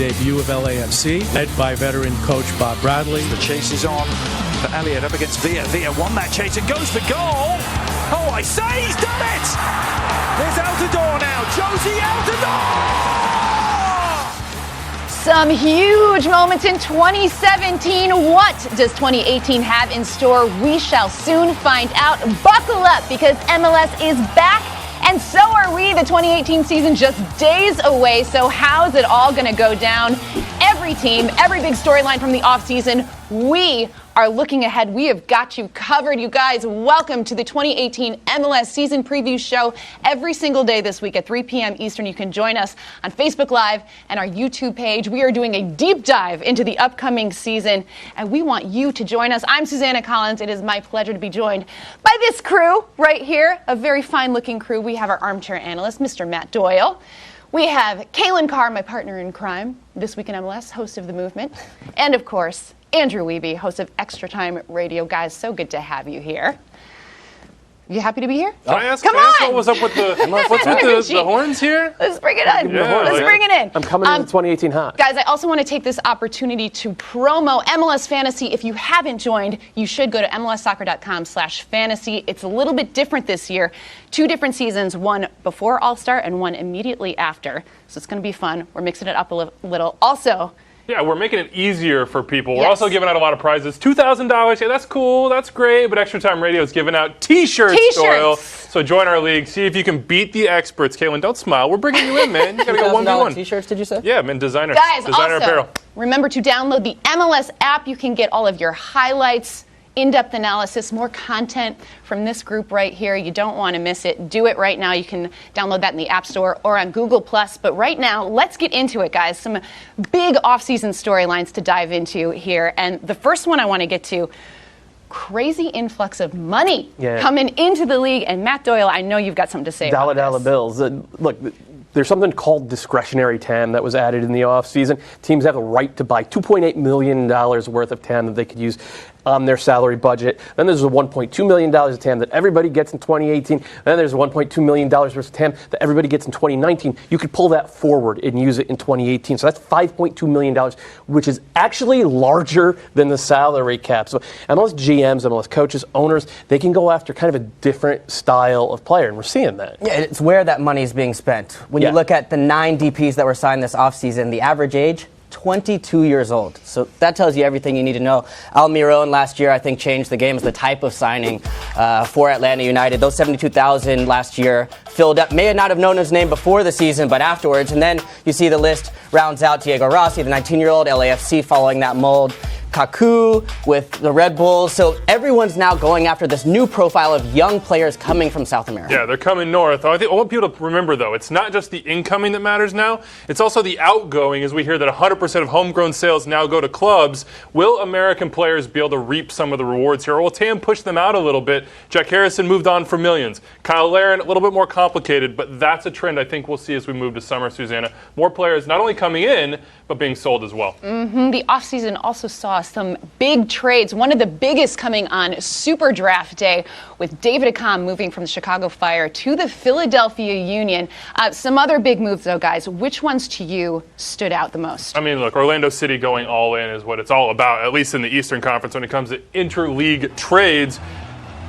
debut of LAFC, led by veteran coach Bob Bradley. The chase is on for Elliott up against Villa. Villa won that chase and goes for goal. Oh, I say he's done it! There's Altidore now. Josie Altidore! Some huge moments in 2017. What does 2018 have in store? We shall soon find out. Buckle up because MLS is back. And so are we. The 2018 season just days away. So how's it all going to go down? Every team, every big storyline from the offseason, we are looking ahead. We have got you covered. You guys, welcome to the 2018 MLS season preview show. Every single day this week at 3 p.m. Eastern, you can join us on Facebook Live and our YouTube page. We are doing a deep dive into the upcoming season, and we want you to join us. I'm Susanna Collins. It is my pleasure to be joined by this crew right here, a very fine-looking crew. We have our armchair analyst, Mr. Matt Doyle. We have Kaylin Carr, my partner in crime, This Week in MLS, host of The Movement. And, of course, Andrew Wiebe, host of Extra Time Radio. Guys, so good to have you here. You happy to be here? Can I ask on! what was up with the horns here? Let's bring it in. Yeah, Let's bring it in. I'm coming into 2018 hot. Guys, I also want to take this opportunity to promo MLS Fantasy. If you haven't joined, you should go to mlssoccer.com/fantasy. It's a little bit different this year. 2 different seasons, one before All-Star and one immediately after. So it's going to be fun. We're mixing it up a little. Also, Yeah, we're making it easier for people. Yes. We're also giving out a lot of prizes. $2,000. Yeah, that's cool. That's great. But Extra Time Radio is giving out T-shirts, Doyle. So join our league. See if you can beat the experts. Kaylin, don't smile. We're bringing you in, man. You got to go 1v1. T-shirts, did you say? Yeah, man, designer guys, also, apparel. remember to download the MLS app. You can get all of your highlights, in-depth analysis, more content from this group right here. You don't want to miss it. Do it right now. You can download that in the App Store or on Google+. But right now, let's get into it, guys. Some big off-season storylines to dive into here. And the first one I want to get to, crazy influx of money coming into the league. And Matt Doyle, I know you've got something to say about Dollar this. bills. Look, there's something called discretionary TAM that was added in the offseason. Teams have the right to buy $2.8 million worth of TAM that they could use on their salary budget. Then there's a $1.2 million of TAM that everybody gets in 2018. Then there's $1.2 million worth of TAM that everybody gets in 2019. You could pull that forward and use it in 2018. So that's $5.2 million, which is actually larger than the salary cap. So MLS GMs, MLS coaches, owners, they can go after kind of a different style of player, and we're seeing that. Yeah, it's where that money is being spent. When you look at the 9 DPs that were signed this offseason, the average age, 22 years old. So that tells you everything you need to know. Almiron last year, I think, changed the game as the type of signing for Atlanta United. Those 72,000 last year filled up. May not have known his name before the season, but afterwards. And then you see the list rounds out Diego Rossi, the 19-year-old, LAFC following that mold. Kaku with the Red Bulls. So everyone's now going after this new profile of young players coming from South America. Yeah, they're coming north. I want people to remember, though, it's not just the incoming that matters now. It's also the outgoing, as we hear that 100% of homegrown sales now go to clubs. Will American players be able to reap some of the rewards here? Or will TAM push them out a little bit? Jack Harrison moved on for millions. Kyle Larin, a little bit more complicated, but that's a trend I think we'll see as we move to summer, Susanna. More players not only coming in, but being sold as well. The offseason also saw some big trades. One of the biggest coming on Super Draft Day with David Accam moving from the Chicago Fire to the Philadelphia Union. Some other big moves, though, guys. Which ones to you stood out the most? I mean, look, Orlando City going all in is what it's all about, at least in the Eastern Conference when it comes to interleague trades.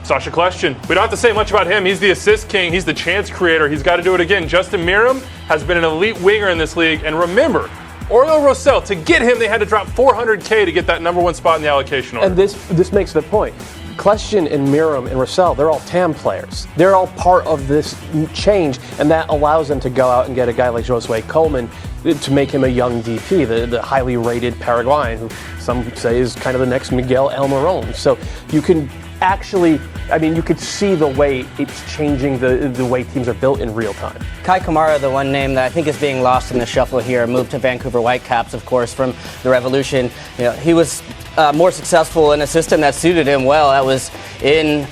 Sasha Kljestan, we don't have to say much about him. He's the assist king. He's the chance creator. He's got to do it again. Justin Meram has been an elite winger in this league. And remember, Oriol Rosell, to get him, they had to drop $400K to get that number 1 spot in the allocation order. And this makes the point. Kljestan and Meram and Rosell, they're all TAM players. They're all part of this change, and that allows them to go out and get a guy like Josue Coleman to make him a young DP, the highly rated Paraguayan, who some say is kind of the next Miguel Almiron. So you can actually, you could see the way it's changing the way teams are built in real time. Kai Kamara, the one name that I think is being lost in the shuffle here, moved to Vancouver Whitecaps, of course, from the Revolution. He was more successful in a system that suited him well. That was in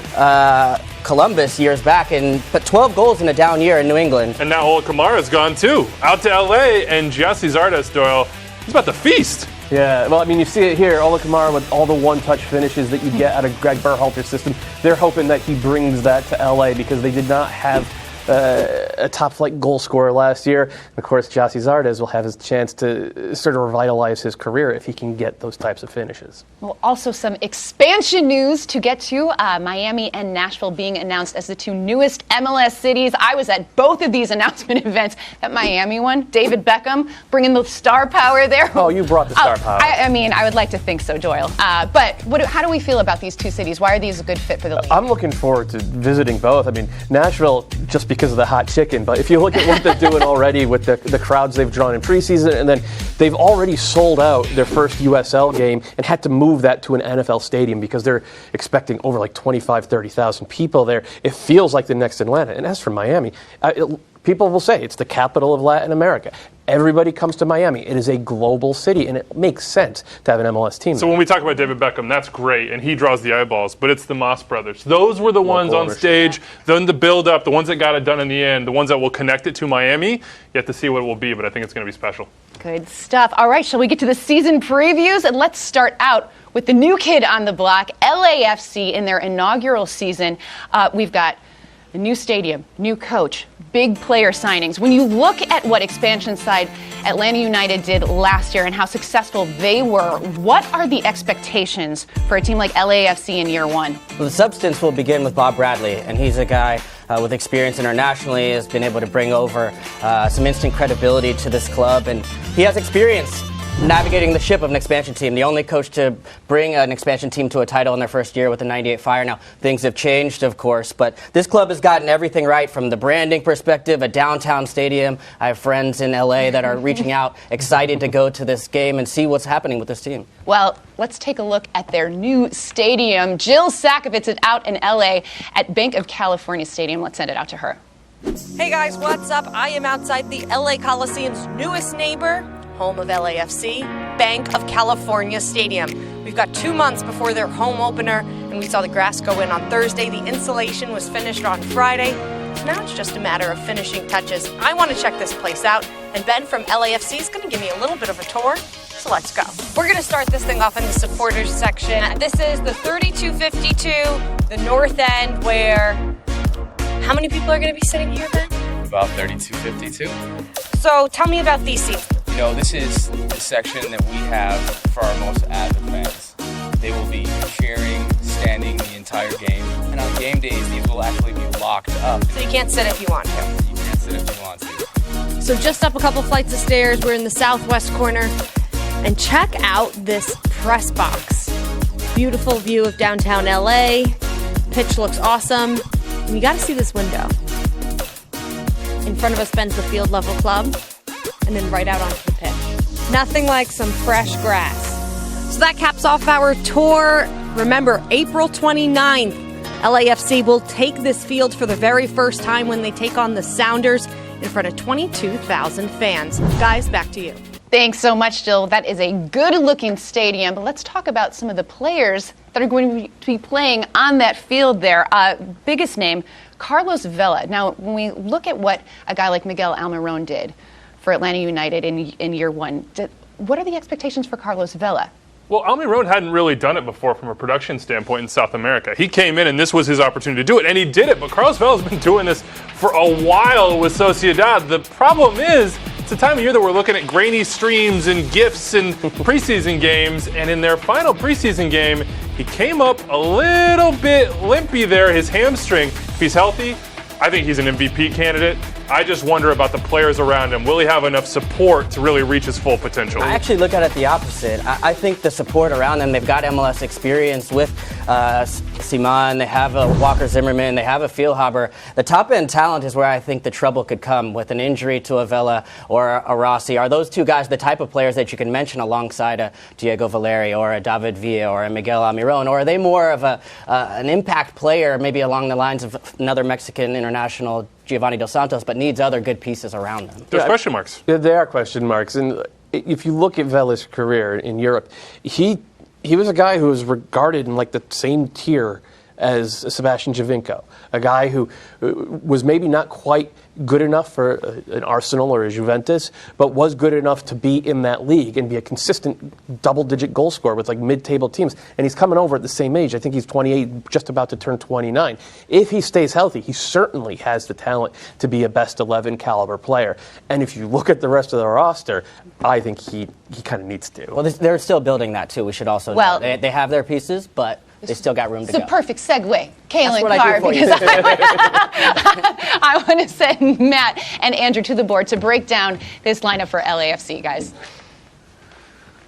Columbus years back, but 12 goals in a down year in New England. And now Ola Kamara's gone too, out to LA, and Jesse Zardes, Doyle, he's about to feast. Yeah, well, you see it here. Ola Kamara with all the one-touch finishes that you get out of Greg Berhalter's system. They're hoping that he brings that to LA because they did not have a top-flight goal scorer last year. And of course, Gyasi Zardes will have his chance to sort of revitalize his career if he can get those types of finishes. Well, also some expansion news to get to. Miami and Nashville being announced as the two newest MLS cities. I was at both of these announcement events. That Miami one, David Beckham, bringing the star power there. Oh, you brought the star power. I mean, I would like to think so, Doyle. But how do we feel about these two cities? Why are these a good fit for the league? I'm looking forward to visiting both. I mean, Nashville, just because of the hot chicken, but if you look at what they're doing already with the crowds they've drawn in preseason, and then they've already sold out their first USL game and had to move that to an NFL stadium because they're expecting over like 25, 30,000 people there. It feels like the next Atlanta. And as for Miami, people will say it's the capital of Latin America. Everybody comes to Miami. It is a global city, and it makes sense to have an MLS team. So when we talk about David Beckham, that's great, and he draws the eyeballs, but it's the Moss brothers. Those were the ones on stage, then the build-up, the ones that got it done in the end, the ones that will connect it to Miami. You have to see what it will be, but I think it's going to be special. Good stuff. All right, shall we get to the season previews? And let's start out with the new kid on the block, LAFC, in their inaugural season. We've got a new stadium, new coach, big player signings. When you look at what expansion side Atlanta United did last year and how successful they were, what are the expectations for a team like LAFC in year one? Well, the substance will begin with Bob Bradley, and he's a guy with experience internationally, has been able to bring over some instant credibility to this club, and he has experience navigating the ship of an expansion team. The only coach to bring an expansion team to a title in their first year with the 98 Fire. Now, things have changed, of course, but this club has gotten everything right from the branding perspective, a downtown stadium. I have friends in LA that are reaching out, excited to go to this game and see what's happening with this team. Well, let's take a look at their new stadium. Jill Sakovits is out in LA at Bank of California Stadium. Let's send it out to her. Hey guys, what's up? I am outside the LA Coliseum's newest neighbor, home of LAFC, Bank of California Stadium. We've got 2 months before their home opener, and we saw the grass go in on Thursday. The insulation was finished on Friday. Now it's just a matter of finishing touches. I want to check this place out, and Ben from LAFC is going to give me a little bit of a tour, so let's go. We're going to start this thing off in the supporters section. This is the 3252, the north end, where how many people are going to be sitting here, Ben? About 3252. So tell me about these seats. You know, this is the section that we have for our most avid fans. They will be cheering, standing the entire game. And on game days, these will actually be locked up. So you can't sit if you want to. You can't sit if you want to. So just up a couple flights of stairs, we're in the southwest corner. And check out this press box. Beautiful view of downtown LA. Pitch looks awesome. And you got to see this window. In front of us bends the field level club. And then right out onto the pitch. Nothing like some fresh grass. So that caps off our tour. Remember, April 29th, LAFC will take this field for the very first time when they take on the Sounders in front of 22,000 fans. Guys, back to you. Thanks so much, Jill. That is a good-looking stadium. But let's talk about some of the players that are going to be playing on that field there. Biggest name, Carlos Vela. Now, when we look at what a guy like Miguel Almiron did for Atlanta United in year one, what are the expectations for Carlos Vela? Well, Almiron hadn't really done it before from a production standpoint in South America. He came in and this was his opportunity to do it, and he did it. But Carlos Vela's been doing this for a while with Sociedad. The problem is, it's the time of year that we're looking at grainy streams and gifts and preseason games, and in their final preseason game, he came up a little bit limpy there, his hamstring. If he's healthy, I think he's an MVP candidate. I just wonder about the players around him. Will he have enough support to really reach his full potential? I actually look at it the opposite. I think the support around them, they've got MLS experience with Simon, they have a Walker Zimmerman, they have a Feilhaber. The top-end talent is where I think the trouble could come with an injury to a Vela or a Rossi. Are those two guys the type of players that you can mention alongside a Diego Valeri or a David Villa or a Miguel Almiron? Or are they more of an impact player, maybe along the lines of another Mexican international, Giovanni Dos Santos, but needs other good pieces around them? There's question marks. There are question marks. And if you look at Vela's career in Europe, he was a guy who was regarded in like the same tier as Sebastian Giovinco, a guy who was maybe not quite good enough for an Arsenal or a Juventus, but was good enough to be in that league and be a consistent double-digit goal scorer with like mid-table teams. And he's coming over at the same age. I think he's 28, just about to turn 29. If he stays healthy, he certainly has the talent to be a best 11 caliber player. And if you look at the rest of the roster, I think he kind of needs to. Well, they're still building that too. We should also know. They have their pieces, but they still got room to go. It's a perfect segue, Kaylin Carr, because I want to send Matt and Andrew to the board to break down this lineup for LAFC, guys.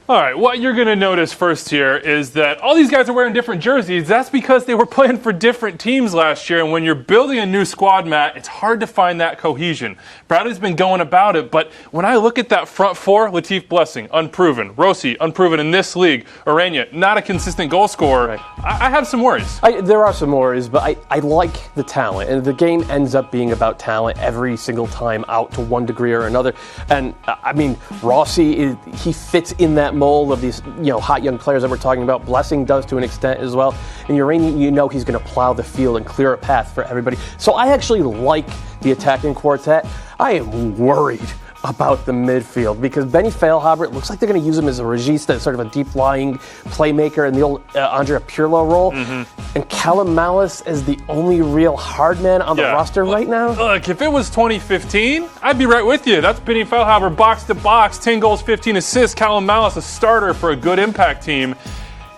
All right, what you're going to notice first here is that all these guys are wearing different jerseys. That's because they were playing for different teams last year, and when you're building a new squad, Matt, it's hard to find that cohesion. Bradley's been going about it, but when I look at that front four, Latif Blessing, unproven. Rossi, unproven in this league. Orania, not a consistent goal scorer. Right. I have some worries. There are some worries, but I like the talent, and the game ends up being about talent every single time out to one degree or another. And, I mean, Rossi, he fits in that mold of these, hot young players that we're talking about. Blessing does to an extent as well. And Urania, he's going to plow the field and clear a path for everybody. So I actually like the attacking quartet. I am worried about the midfield because Benny Feilhaber, it looks like they're going to use him as a regista, sort of a deep-lying playmaker in the old Andrea Pirlo role. Mm-hmm. And Callum Malice as the only real hard man on the roster right now. Look, if it was 2015, I'd be right with you. That's Benny Feilhaber, box to box, 10 goals, 15 assists. Callum Malice, a starter for a good impact team.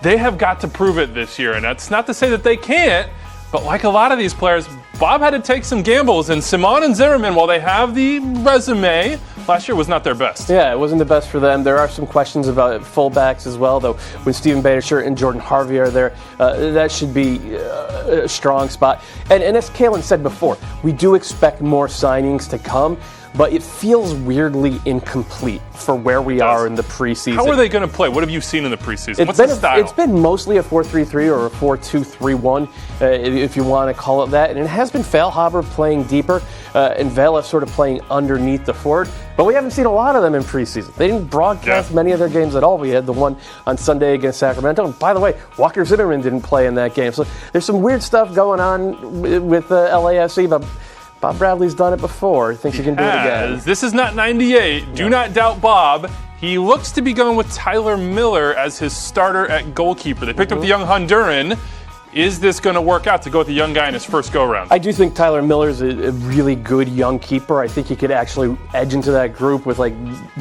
They have got to prove it this year, and that's not to say that they can't. But like a lot of these players, Bob had to take some gambles. And Simon and Zimmerman, while they have the resume, last year was not their best. Yeah, it wasn't the best for them. There are some questions about fullbacks as well, though. When Steven Beitashour and Jordan Harvey are there, that should be a strong spot. And as Kaylin said before, we do expect more signings to come, but it feels weirdly incomplete for where we are in the preseason. How are they going to play? What have you seen in the preseason? What's the style? It's been mostly a 4-3-3 or a 4-2-3-1, if you want to call it that. And it has been Feilhaber playing deeper and Vela sort of playing underneath the forward. But we haven't seen a lot of them in preseason. They didn't broadcast many of their games at all. We had the one on Sunday against Sacramento. And by the way, Walker Zimmerman didn't play in that game. So there's some weird stuff going on with LAFC, but Bob Bradley's done it before. He thinks he can do it again. This is not 98. Do not doubt Bob. He looks to be going with Tyler Miller as his starter at goalkeeper. They picked up the young Honduran. Is this going to work out to go with the young guy in his first go-around? I do think Tyler Miller's a really good young keeper. I think he could actually edge into that group with like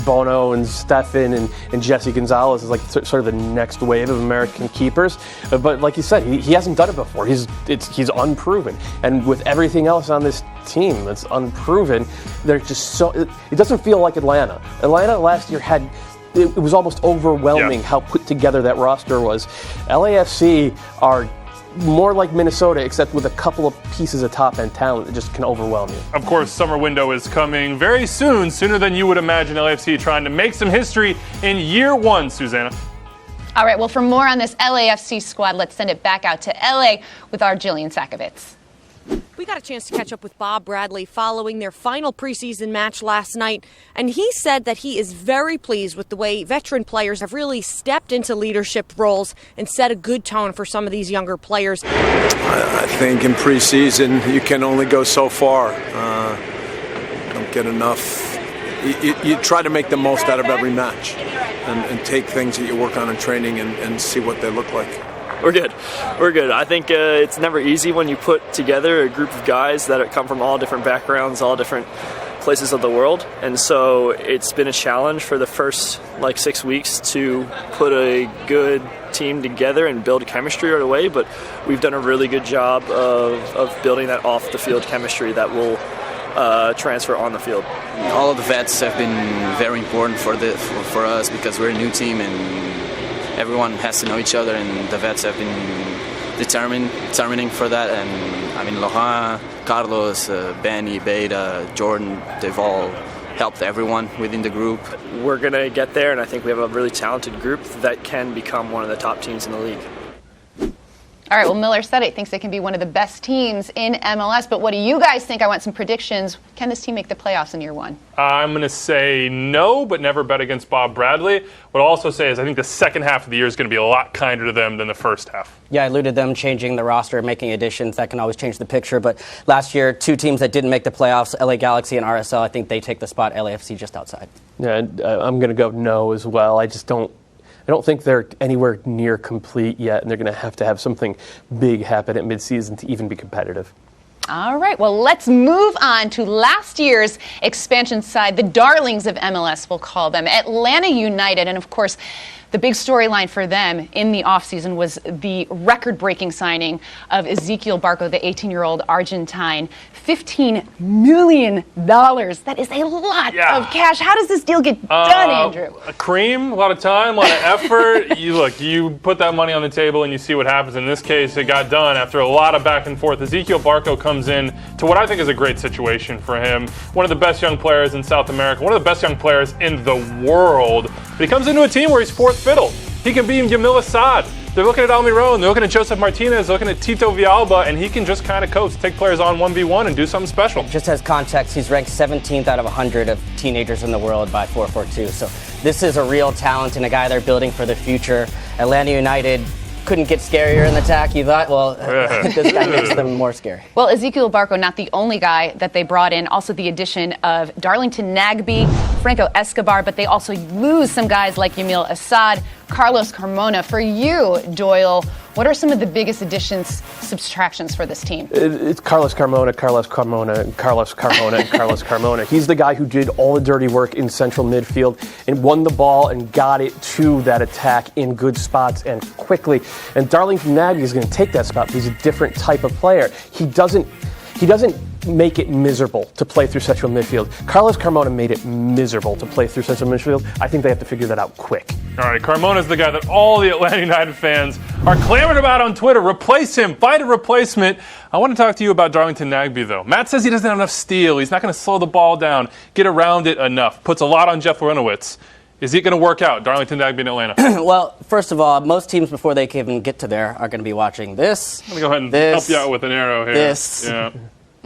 Bono and Stefan and Jesse Gonzalez as like sort of the next wave of American keepers. But like you said, he hasn't done it before. He's unproven. And with everything else on this team that's unproven, they're just it doesn't feel like Atlanta. Atlanta last year had. It was almost overwhelming how put together that roster was. LAFC are more like Minnesota, except with a couple of pieces of top-end talent that just can overwhelm you. Of course, summer window is coming very soon, sooner than you would imagine. LAFC trying to make some history in year one, Susanna. All right, well, for more on this LAFC squad, let's send it back out to LA with our Jillian Sakovitz. We got a chance to catch up with Bob Bradley following their final preseason match last night, and he said that he is very pleased with the way veteran players have really stepped into leadership roles and set a good tone for some of these younger players. I think in preseason you can only go so far. Don't get enough. You try to make the most out of every match and take things that you work on in training and see what they look like. We're good. I think it's never easy when you put together a group of guys that come from all different backgrounds, all different places of the world. And so it's been a challenge for the first 6 weeks to put a good team together and build chemistry right away. But we've done a really good job of building that off the field chemistry that will transfer on the field. All of the vets have been very important for us because we're a new team and everyone has to know each other, and the vets have been determining for that. And I mean, Laurent, Carlos, Benny, Beta, Jordan, they've all helped everyone within the group. We're going to get there, and I think we have a really talented group that can become one of the top teams in the league. All right, well, Miller said it. Thinks they can be one of the best teams in MLS. But what do you guys think? I want some predictions. Can this team make the playoffs in year one? I'm going to say no, but never bet against Bob Bradley. What I'll also say is I think the second half of the year is going to be a lot kinder to them than the first half. Yeah, I alluded them changing the roster, making additions. That can always change the picture. But last year, two teams that didn't make the playoffs, LA Galaxy and RSL, I think they take the spot, LAFC just outside. Yeah, I'm going to go no as well. I don't think they're anywhere near complete yet, and they're going to have something big happen at midseason to even be competitive. All right, well, let's move on to last year's expansion side, the darlings of MLS, we'll call them, Atlanta United. And, of course, the big storyline for them in the offseason was the record-breaking signing of Ezequiel Barco, the 18-year-old Argentine. $15 million. That is a lot of cash. How does this deal get done, Andrew? A cream, a lot of time, a lot of effort. You put that money on the table and you see what happens. In this case, it got done after a lot of back and forth. Ezequiel Barco comes in to what I think is a great situation for him. One of the best young players in South America, one of the best young players in the world. But he comes into a team where he's fourth fiddle. He can be Yamil Assad. They're looking at Almiron, they're looking at Joseph Martinez, they're looking at Tito Villalba, and he can just kind of coast, take players on 1v1 and do something special. Just as context, he's ranked 17th out of 100 of teenagers in the world by 442. So this is a real talent and a guy they're building for the future. Atlanta United couldn't get scarier in the attack. You thought, well, this guy makes them more scary. Well, Ezequiel Barco, not the only guy that they brought in. Also the addition of Darlington Nagbe, Franco Escobar, but they also lose some guys like Yamil Assad, Carlos Carmona. For you, Doyle, what are some of the biggest additions, subtractions for this team? It's Carlos Carmona, and Carlos Carmona. He's the guy who did all the dirty work in central midfield and won the ball and got it to that attack in good spots and quickly. And Darlington Nagbe is going to take that spot. He's a different type of player. He doesn't make it miserable to play through central midfield. Carlos Carmona made it miserable to play through central midfield. I think they have to figure that out quick. All right, Carmona's the guy that all the Atlanta United fans are clamoring about on Twitter. Replace him. Find a replacement. I want to talk to you about Darlington Nagbe, though. Matt says he doesn't have enough steal. He's not going to slow the ball down, get around it enough. Puts a lot on Jeff Larentowicz. Is it going to work out, Darlington Nagbe in Atlanta? Well, first of all, most teams, before they can even get to there, are going to be watching this. I'm going to go ahead and help you out with an arrow here. This. Yeah.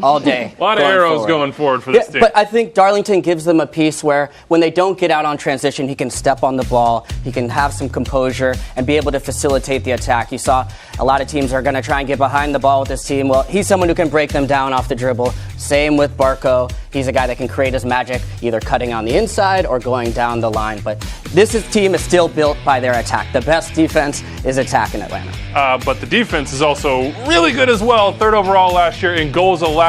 All day. A lot of arrows going forward for this team. But I think Darlington gives them a piece where when they don't get out on transition, he can step on the ball, he can have some composure, and be able to facilitate the attack. You saw a lot of teams are going to try and get behind the ball with this team. Well, he's someone who can break them down off the dribble. Same with Barco. He's a guy that can create his magic, either cutting on the inside or going down the line. But this team is still built by their attack. The best defense is attack in Atlanta. But the defense is also really good as well. Third overall last year in goals allowed.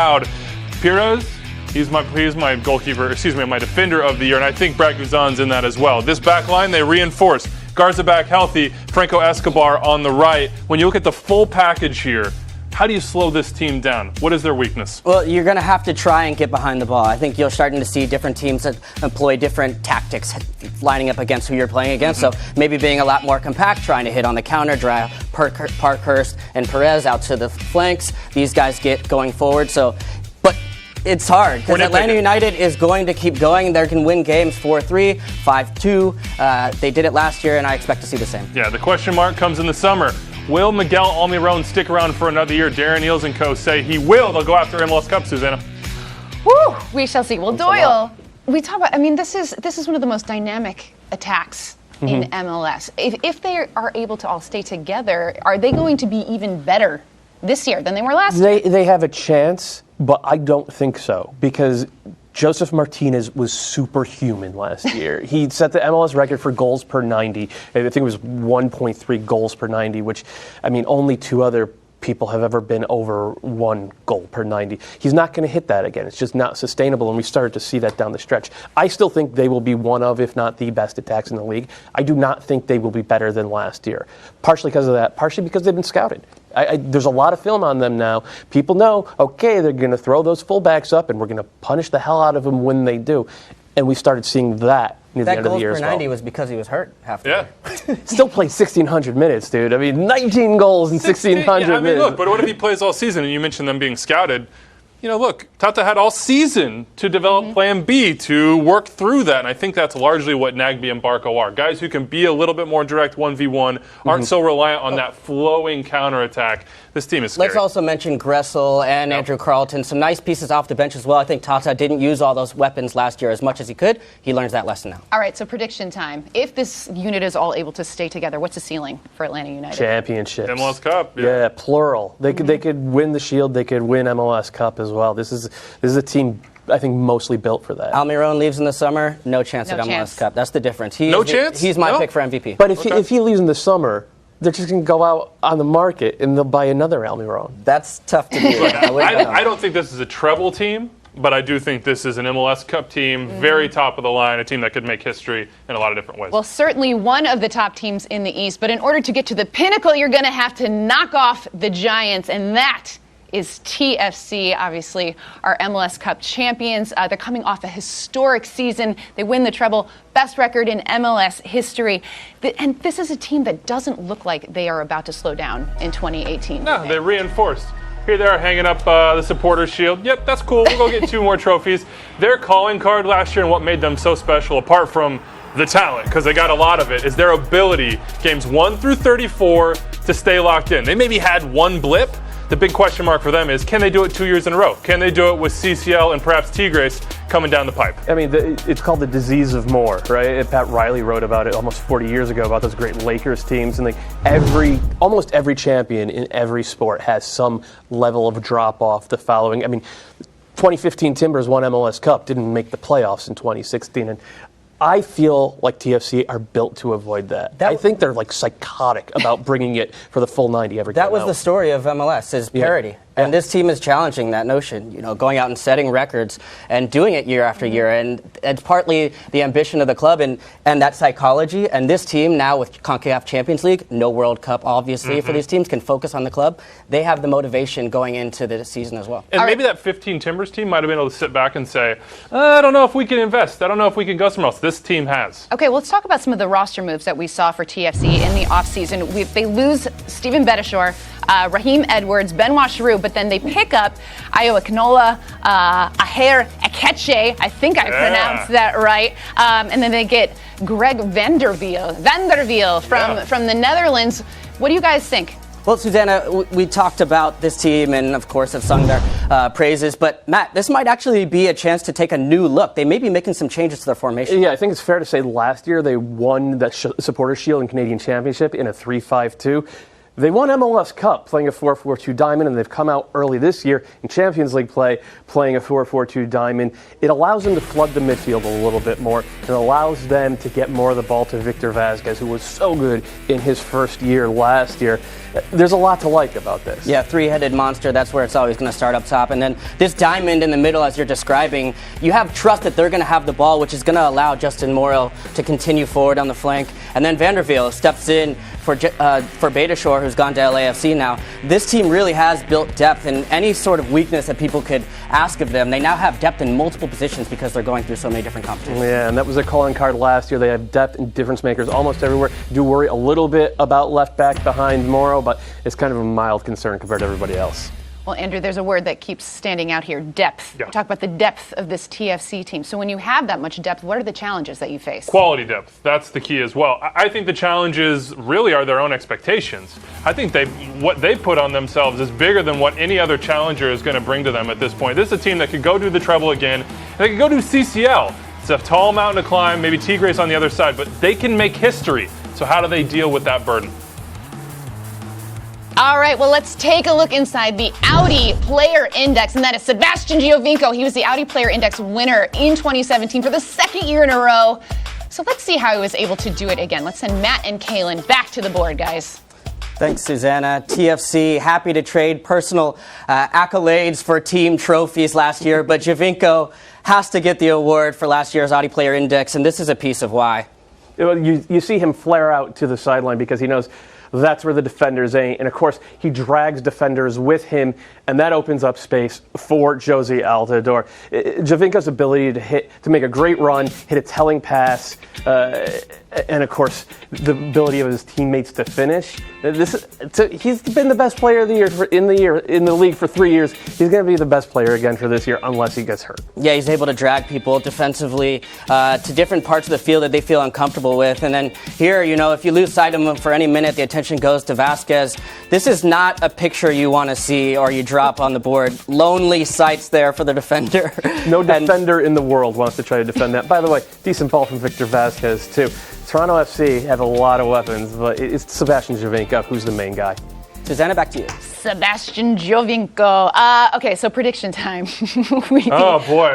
Pires, he's my goalkeeper, my defender of the year, and I think Brad Guzan's in that as well. This back line, they reinforce. Garza back healthy, Franco Escobar on the right. When you look at the full package here, how do you slow this team down? What is their weakness? Well, you're going to have to try and get behind the ball. I think you're starting to see different teams that employ different tactics lining up against who you're playing against. So maybe being a lot more compact, trying to hit on the counter, drive Parkhurst and Perez out to the flanks. These guys get going forward. But it's hard because Atlanta United is going to keep going. They can win games 4-3, 5-2. They did it last year, and I expect to see the same. Yeah, the question mark comes in the summer. Will Miguel Almiron stick around for another year? Darren Eales and co. say he will. They'll go after MLS Cup, Susanna. Woo! We shall see. Well, Doyle, we talk about. I mean, this is one of the most dynamic attacks in MLS. If they are able to all stay together, are they going to be even better this year than they were last year? They have a chance, but I don't think so because Joseph Martinez was superhuman last year. He set the MLS record for goals per 90. I think it was 1.3 goals per 90, which, I mean, only two other people have ever been over 1 goal per 90. He's not going to hit that again. It's just not sustainable, and we started to see that down the stretch. I still think they will be one of, if not the best attacks in the league. I do not think they will be better than last year. Partially because of that, partially because they've been scouted. There's a lot of film on them now. People know, okay, they're going to throw those fullbacks up, and we're going to punish the hell out of them when they do. And we started seeing that near the end of the year as well. That goals per 90 was because he was hurt half the year. Still played 1,600 minutes, dude. I mean, 19 goals in 1,600 minutes. Look, but what if he plays all season? And you mentioned them being scouted. look, Tata had all season to develop Plan B to work through that, and I think that's largely what Nagbe and Barco are. Guys who can be a little bit more direct 1v1, aren't so reliant on that flowing counterattack. This team is scary. Let's also mention Gressel and Andrew Carleton. Some nice pieces off the bench as well. I think Tata didn't use all those weapons last year as much as he could. He learns that lesson now. All right, so prediction time. If this unit is all able to stay together, what's the ceiling for Atlanta United? Championships. MLS Cup. Yeah, plural. They could win the Shield. They could win MLS Cup as well. This is a team, I think, mostly built for that. Almiron leaves in the summer. No chance at MLS Cup. That's the difference. Chance? He's my pick for MVP. But if he leaves in the summer, they're just going to go out on the market and they'll buy another Almiron. That's tough to do. I don't think this is a treble team, but I do think this is an MLS Cup team, very top of the line, a team that could make history in a lot of different ways. Well, certainly one of the top teams in the East, but in order to get to the pinnacle, you're going to have to knock off the Giants, and that is TFC, obviously our MLS Cup champions. They're coming off a historic season. They win the treble, best record in MLS history. And this is a team that doesn't look like they are about to slow down in 2018. No, they reinforced. Here they are hanging up the supporters' shield. Yep, that's cool. We'll go get 2 more trophies. Their calling card last year and what made them so special, apart from the talent, because they got a lot of it, is their ability, games 1 through 34, to stay locked in. They maybe had one blip. The big question mark for them is, can they do it 2 years in a row? Can they do it with CCL and perhaps Tigres coming down the pipe? I mean, it's called the disease of more, right? Pat Riley wrote about it almost 40 years ago about those great Lakers teams, and almost every champion in every sport has some level of drop off the following. I mean, 2015 Timbers won MLS Cup, didn't make the playoffs in 2016, and I feel like TFC are built to avoid that. I think they're like psychotic about bringing it for the full 90 every time. That was the story of MLS, is parity. And this team is challenging that notion, going out and setting records and doing it year after year. And it's partly the ambition of the club and that psychology. And this team now with CONCACAF Champions League, no World Cup, obviously, for these teams, can focus on the club. They have the motivation going into the season as well. And maybe that 15 Timbers team might have been able to sit back and say, I don't know if we can invest. I don't know if we can go somewhere else. This team has. Okay, well, let's talk about some of the roster moves that we saw for TFC in the offseason. They lose Steven Betishore, Raheem Edwards, Benoit Giroux, but then they pick up Ayo Akinola, Aher Akeche, I think I pronounced that right, and then they get Greg Vanderwiel from the Netherlands. What do you guys think? Well, Susanna, we talked about this team and, of course, have sung their praises. But, Matt, this might actually be a chance to take a new look. They may be making some changes to their formation. Yeah, I think it's fair to say last year they won the Supporters' Shield and Canadian Championship in a 3-5-2. They won MLS Cup playing a 4-4-2 diamond, and they've come out early this year in Champions League play playing a 4-4-2 diamond. It allows them to flood the midfield a little bit more. It allows them to get more of the ball to Victor Vazquez, who was so good in his first year last year. There's a lot to like about this. Yeah, three-headed monster, that's where it's always going to start up top. And then this diamond in the middle, as you're describing, you have trust that they're going to have the ball, which is going to allow Justin Morel to continue forward on the flank. And then Vanderwiel steps in for Betishore, who's gone to LAFC now. This team really has built depth, and any sort of weakness that people could ask of them, they now have depth in multiple positions because they're going through so many different competitions. Yeah, and that was their calling card last year. They have depth and difference makers almost everywhere. Do worry a little bit about left back behind Morrow, but it's kind of a mild concern compared to everybody else. Well, Andrew, there's a word that keeps standing out here, depth. Yeah. Talk about the depth of this TFC team. So when you have that much depth, what are the challenges that you face? Quality depth. That's the key as well. I think the challenges really are their own expectations. I think what they put on themselves is bigger than what any other challenger is going to bring to them at this point. This is a team that could go do the treble again. They could go do CCL. It's a tall mountain to climb, maybe Tigres on the other side, but they can make history. So how do they deal with that burden? All right, well, let's take a look inside the Audi Player Index, and that is Sebastian Giovinco. He was the Audi Player Index winner in 2017 for the second year in a row. So let's see how he was able to do it again. Let's send Matt and Kalen back to the board, guys. Thanks, Susanna. TFC happy to trade personal accolades for team trophies last year, but Giovinco has to get the award for last year's Audi Player Index, and this is a piece of why. You see him flare out to the sideline because he knows that's where the defenders ain't. And, of course, he drags defenders with him, and that opens up space for Jozy Altidore. Giovinco's ability to make a great run, hit a telling pass, and of course, the ability of his teammates to finish. He's been the best player of the year in the league for 3 years. He's going to be the best player again for this year unless he gets hurt. Yeah, he's able to drag people defensively to different parts of the field that they feel uncomfortable with. And then here, if you lose sight of him for any minute, the attention goes to Vasquez. This is not a picture you want to see or you drop on the board. Lonely sights there for the defender. No defender in the world wants to try to defend that. By the way, decent ball from Victor Vasquez, too. Toronto FC have a lot of weapons, but it's Sebastian Giovinco who's the main guy. Susanna, back to you. Sebastian Giovinco. Okay, so prediction time. Oh, boy.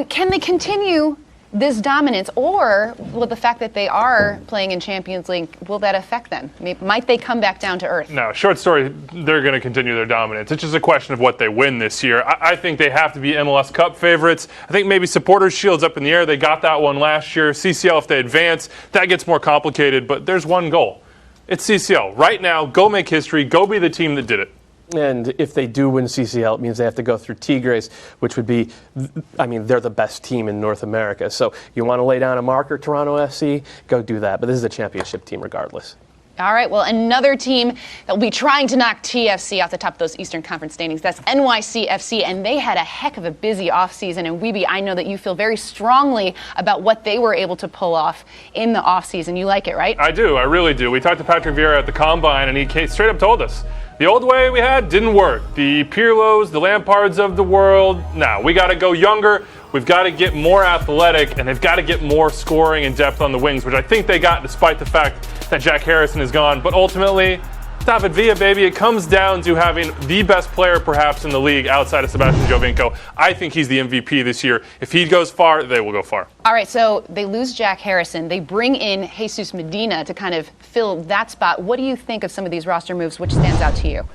Can they continue this dominance, or will the fact that they are playing in Champions League, will that affect them? Might they come back down to earth? No, short story, they're going to continue their dominance. It's just a question of what they win this year. I think they have to be MLS Cup favorites. I think maybe Supporters' Shield's up in the air. They got that one last year. CCL, if they advance, that gets more complicated, but there's one goal. It's CCL. Right now, go make history. Go be the team that did it. And if they do win CCL, it means they have to go through Tigres, which would be, they're the best team in North America. So you want to lay down a marker, Toronto FC, go do that. But this is a championship team regardless. All right, well, another team that will be trying to knock TFC off the top of those Eastern Conference standings, that's NYCFC, and they had a heck of a busy offseason. And Weeby, I know that you feel very strongly about what they were able to pull off in the offseason. You like it, right? I do, I really do. We talked to Patrick Vieira at the Combine, and he straight up told us, the old way we had didn't work. The Pirlos, the Lampards of the world, we got to go younger. We've got to get more athletic, and they've got to get more scoring and depth on the wings, which I think they got despite the fact that Jack Harrison is gone. But ultimately, David Villa, baby, it comes down to having the best player perhaps in the league outside of Sebastian Giovinco. I think he's the MVP this year. If he goes far, they will go far. All right, so they lose Jack Harrison. They bring in Jesus Medina to kind of fill that spot. What do you think of some of these roster moves? Which stands out to you?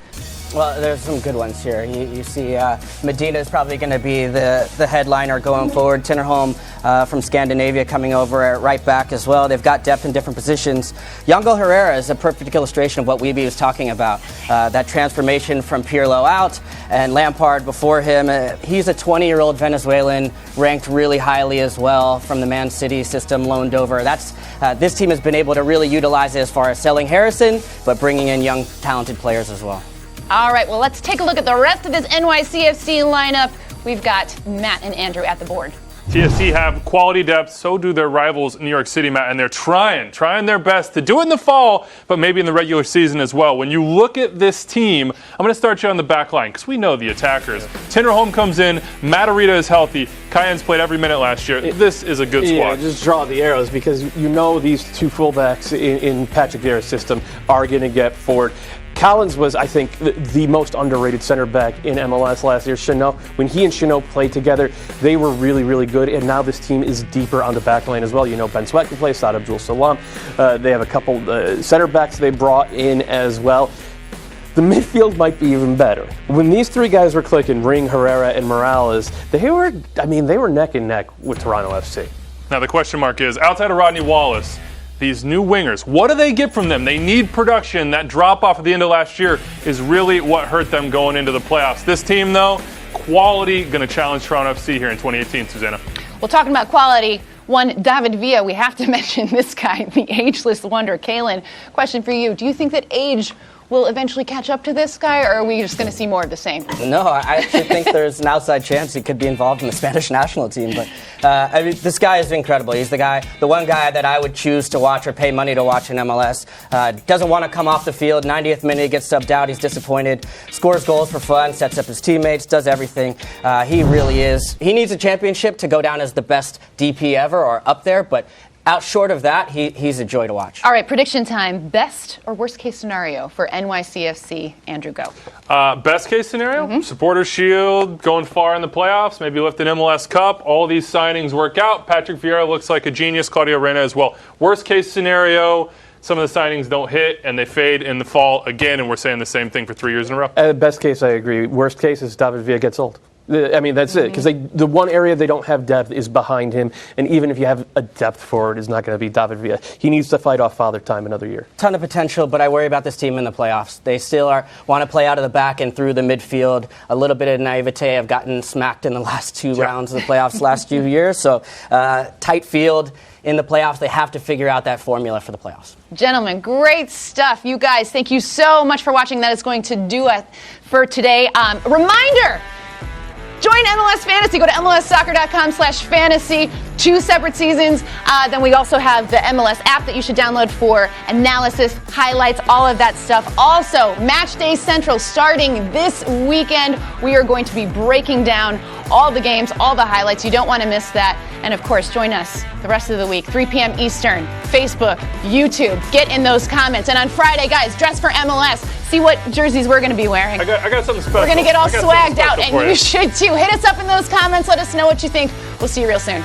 Well, there's some good ones here. You see Medina is probably going to be the headliner going forward. Tinnerholm from Scandinavia coming over at right back as well. They've got depth in different positions. Yango Herrera is a perfect illustration of what Weeby was talking about. That transformation from Pirlo out and Lampard before him. He's a 20-year-old Venezuelan, ranked really highly as well from the Man City system, loaned over. This team has been able to really utilize it as far as selling Harrison, but bringing in young, talented players as well. All right, well, let's take a look at the rest of this NYCFC lineup. We've got Matt and Andrew at the board. TFC have quality depth, so do their rivals New York City, Matt, and they're trying their best to do it in the fall, but maybe in the regular season as well. When you look at this team, I'm going to start you on the back line because we know the attackers. Tinnerholm comes in, Matarrita is healthy, Cayenne's played every minute last year. This is a good squad. Yeah, just draw the arrows because these two fullbacks in Patrick Vieira's system are going to get forward. Collins was, I think, the most underrated center back in MLS last year. Chanot, when he and Chanot played together, they were really, really good. And now this team is deeper on the back line as well. Ben Sweat can play, Saad Abdul Salam. They have a couple center backs they brought in as well. The midfield might be even better. When these three guys were clicking, Ring, Herrera, and Morales, they were neck and neck with Toronto FC. Now the question mark is, outside of Rodney Wallace, these new wingers, what do they get from them? They need production. That drop-off at the end of last year is really what hurt them going into the playoffs. This team, though, quality, going to challenge Toronto FC here in 2018, Susanna. Well, talking about quality, one David Villa, we have to mention this guy, the ageless wonder, Kalen. Question for you. Do you think that age will eventually catch up to this guy, or are we just going to see more of the same? No, I actually think there's an outside chance he could be involved in the Spanish national team. But this guy is incredible. He's the one guy that I would choose to watch or pay money to watch in MLS. Doesn't want to come off the field. 90th minute, gets subbed out. He's disappointed. Scores goals for fun. Sets up his teammates. Does everything. He really is. He needs a championship to go down as the best DP ever or up there. But out short of that, he's a joy to watch. All right, prediction time. Best or worst case scenario for NYCFC? Andrew, go. Best case scenario? Supporters Shield, going far in the playoffs, maybe lift an MLS Cup. All these signings work out. Patrick Vieira looks like a genius. Claudio Reyna as well. Worst case scenario, some of the signings don't hit and they fade in the fall again, and we're saying the same thing for 3 years in a row. Best case, I agree. Worst case is David Villa gets old. That's it. Because the one area they don't have depth is behind him. And even if you have a depth forward, it's not going to be David Villa. He needs to fight off Father Time another year. Ton of potential, but I worry about this team in the playoffs. They still want to play out of the back and through the midfield. A little bit of naivete. I've gotten smacked in the last 2 rounds of the playoffs last few years. So tight field in the playoffs. They have to figure out that formula for the playoffs. Gentlemen, great stuff. You guys, thank you so much for watching. That is going to do it for today. Reminder, join MLS Fantasy. Go to MLSsoccer.com/fantasy. 2 separate seasons. Then we also have the MLS app that you should download for analysis, highlights, all of that stuff. Also, Match Day Central starting this weekend. We are going to be breaking down all the games, all the highlights. You don't want to miss that. And of course, join us the rest of the week, 3 p.m. Eastern, Facebook, YouTube. Get in those comments. And on Friday, guys, dress for MLS. See what jerseys we're going to be wearing. I got something special. We're going to get all swagged out, and you should too. Hit us up in those comments. Let us know what you think. We'll see you real soon.